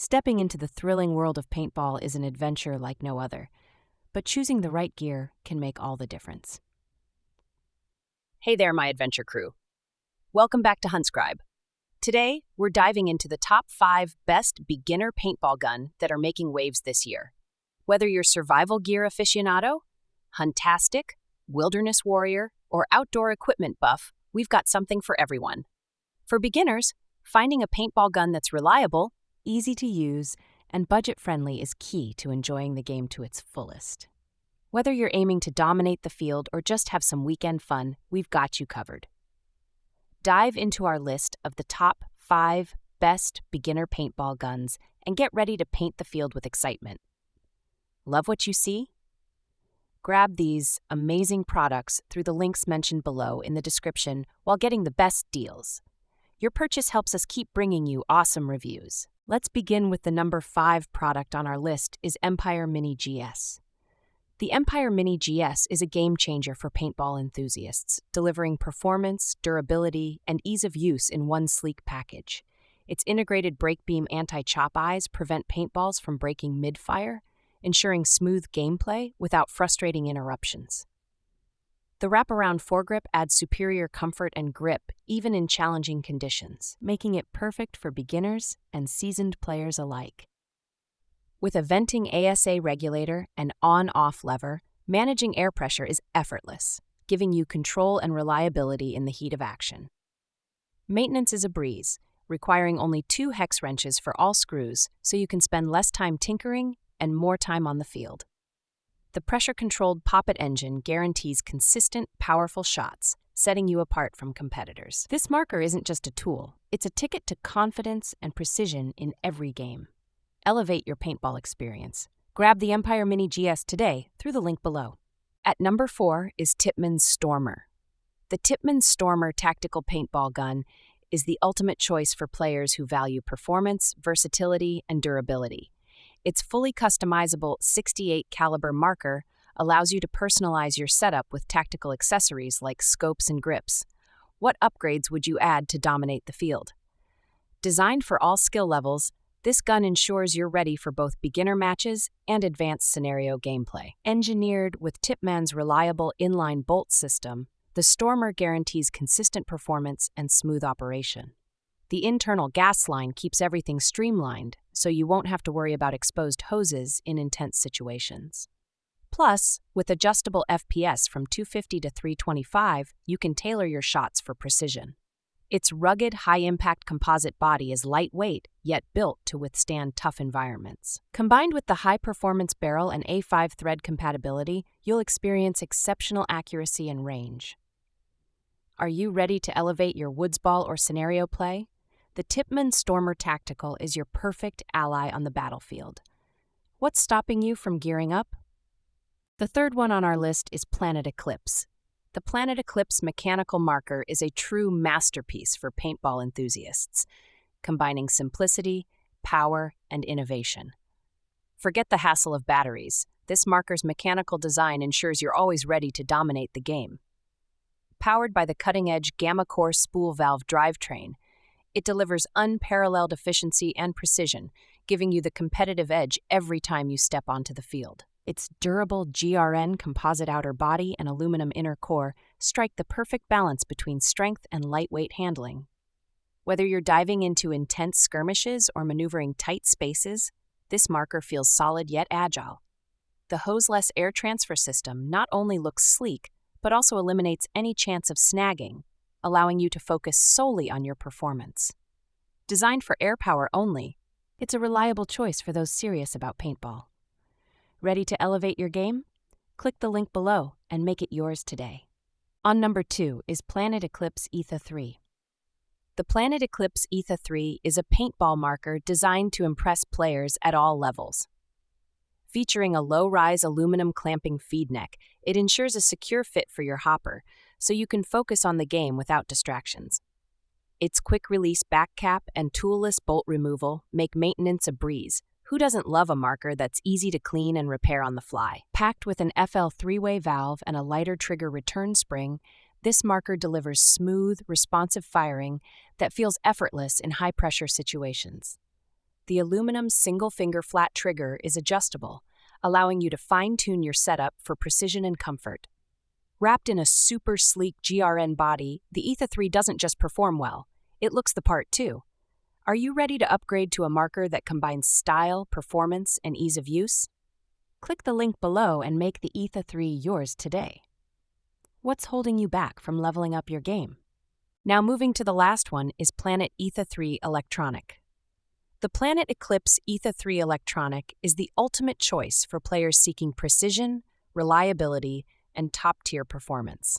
Stepping into the thrilling world of paintball is an adventure like no other, but choosing the right gear can make all the difference. Hey there, my adventure crew. Welcome back to Huntscribe. Today, we're diving into the top 5 best beginner paintball gun that are making waves this year. Whether you're survival gear aficionado, huntastic, wilderness warrior, or outdoor equipment buff, we've got something for everyone. For beginners, finding a paintball gun that's reliable, easy to use, and budget-friendly is key to enjoying the game to its fullest. Whether you're aiming to dominate the field or just have some weekend fun, we've got you covered. Dive into our list of the top 5 best beginner paintball guns and get ready to paint the field with excitement. Love what you see? Grab these amazing products through the links mentioned below in the description while getting the best deals. Your purchase helps us keep bringing you awesome reviews. Let's begin with the number 5 product on our list is Empire Mini GS. The Empire Mini GS is a game changer for paintball enthusiasts, delivering performance, durability, and ease of use in one sleek package. Its integrated brake beam anti-chop eyes prevent paintballs from breaking mid-fire, ensuring smooth gameplay without frustrating interruptions. The wraparound foregrip adds superior comfort and grip even in challenging conditions, making it perfect for beginners and seasoned players alike. With a venting ASA regulator and on-off lever, managing air pressure is effortless, giving you control and reliability in the heat of action. Maintenance is a breeze, requiring only 2 hex wrenches for all screws so you can spend less time tinkering and more time on the field. The pressure-controlled poppet engine guarantees consistent, powerful shots, setting you apart from competitors. This marker isn't just a tool, it's a ticket to confidence and precision in every game. Elevate your paintball experience. Grab the Empire Mini GS today through the link below. At number 4 is Tippmann Stormer. The Tippmann Stormer tactical paintball gun is the ultimate choice for players who value performance, versatility, and durability. Its fully customizable 68 caliber marker allows you to personalize your setup with tactical accessories like scopes and grips. What upgrades would you add to dominate the field? Designed for all skill levels, this gun ensures you're ready for both beginner matches and advanced scenario gameplay. Engineered with Tippmann's reliable inline bolt system, the Stormer guarantees consistent performance and smooth operation. The internal gas line keeps everything streamlined, so you won't have to worry about exposed hoses in intense situations. Plus, with adjustable FPS from 250 to 325, you can tailor your shots for precision. Its rugged, high-impact composite body is lightweight, yet built to withstand tough environments. Combined with the high-performance barrel and A5 thread compatibility, you'll experience exceptional accuracy and range. Are you ready to elevate your woodsball or scenario play? The Tippmann Stormer Tactical is your perfect ally on the battlefield. What's stopping you from gearing up? The third one on our list is Planet Eclipse. The Planet Eclipse Mechanical Marker is a true masterpiece for paintball enthusiasts, combining simplicity, power, and innovation. Forget the hassle of batteries. This marker's mechanical design ensures you're always ready to dominate the game. Powered by the cutting-edge Gamma Core spool valve drivetrain, it delivers unparalleled efficiency and precision, giving you the competitive edge every time you step onto the field. Its durable GRN composite outer body and aluminum inner core strike the perfect balance between strength and lightweight handling. Whether you're diving into intense skirmishes or maneuvering tight spaces, this marker feels solid yet agile. The hoseless air transfer system not only looks sleek, but also eliminates any chance of snagging, allowing you to focus solely on your performance. Designed for air power only, it's a reliable choice for those serious about paintball. Ready to elevate your game? Click the link below and make it yours today. On number 2 is Planet Eclipse Etha 3. The Planet Eclipse Etha 3 is a paintball marker designed to impress players at all levels. Featuring a low-rise aluminum clamping feed neck, it ensures a secure fit for your hopper, so you can focus on the game without distractions. Its quick-release back cap and toolless bolt removal make maintenance a breeze. Who doesn't love a marker that's easy to clean and repair on the fly? Packed with an FL 3-way valve and a lighter trigger return spring, this marker delivers smooth, responsive firing that feels effortless in high-pressure situations. The aluminum single-finger flat trigger is adjustable, allowing you to fine-tune your setup for precision and comfort. Wrapped in a super sleek GRN body, the Etha 3 doesn't just perform well, it looks the part too. Are you ready to upgrade to a marker that combines style, performance, and ease of use? Click the link below and make the Etha 3 yours today. What's holding you back from leveling up your game? Now moving to the last one is Planet Etha 3 Electronic. The Planet Eclipse Etha 3 Electronic is the ultimate choice for players seeking precision, reliability, and top-tier performance.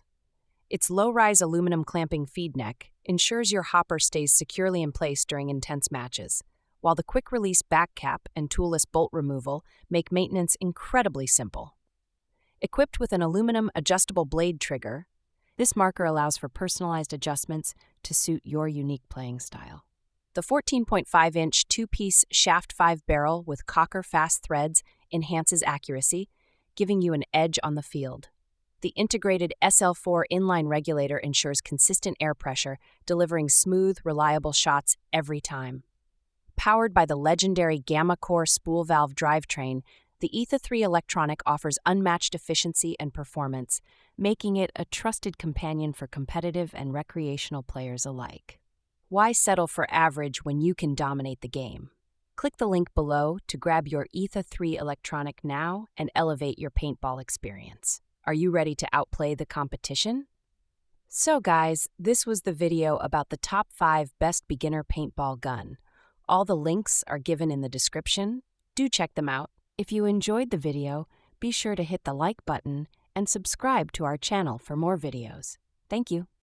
Its low-rise aluminum clamping feed neck ensures your hopper stays securely in place during intense matches, while the quick-release back cap and toolless bolt removal make maintenance incredibly simple. Equipped with an aluminum adjustable blade trigger, this marker allows for personalized adjustments to suit your unique playing style. The 14.5-inch two-piece shaft 5-barrel with Cocker fast threads enhances accuracy, giving you an edge on the field. The integrated SL4 inline regulator ensures consistent air pressure, delivering smooth, reliable shots every time. Powered by the legendary Gamma Core spool valve drivetrain, the Etha 3 Electronic offers unmatched efficiency and performance, making it a trusted companion for competitive and recreational players alike. Why settle for average when you can dominate the game? Click the link below to grab your Etha 3 Electronic now and elevate your paintball experience. Are you ready to outplay the competition? So guys, this was the video about the top 5 best beginner paintball gun. All the links are given in the description. Do check them out. If you enjoyed the video, be sure to hit the like button and subscribe to our channel for more videos. Thank you.